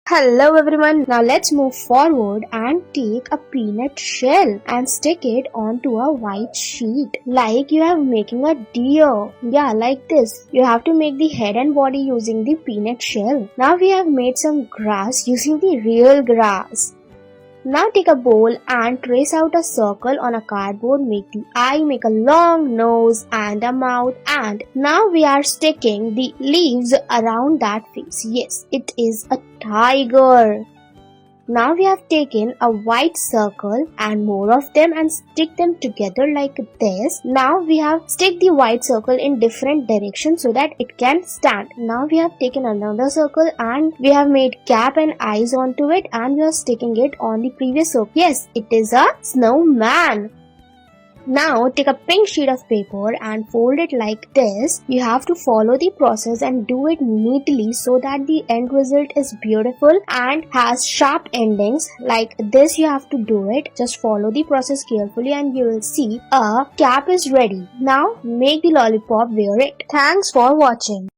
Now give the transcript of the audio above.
Hello everyone, now let's move forward and take a peanut shell and stick it onto a white sheet. Like you are making a deer. Yeah, like this. You have to make the head and body using the peanut shell. Now we have made some grass using the real grass. Now take a bowl and trace out a circle on a cardboard, make the eye, make a long nose and a mouth, and now we are sticking the leaves around that face. Yes, it is a tiger. Now we have taken a white circle and more of them and stick them together like this. Now we have stick the white circle in different directions so that it can stand. Now we have taken another circle and we have made cap and eyes onto it and we are sticking it on the previous circle. Yes, it is a snowman. Now take a pink sheet of paper and fold it like this. You have to follow the process and do it neatly so that the end result is beautiful and has sharp endings. Like this you have to do it. Just follow the process carefully and you will see a cap is ready. Now make the lollipop wear it. Thanks for watching.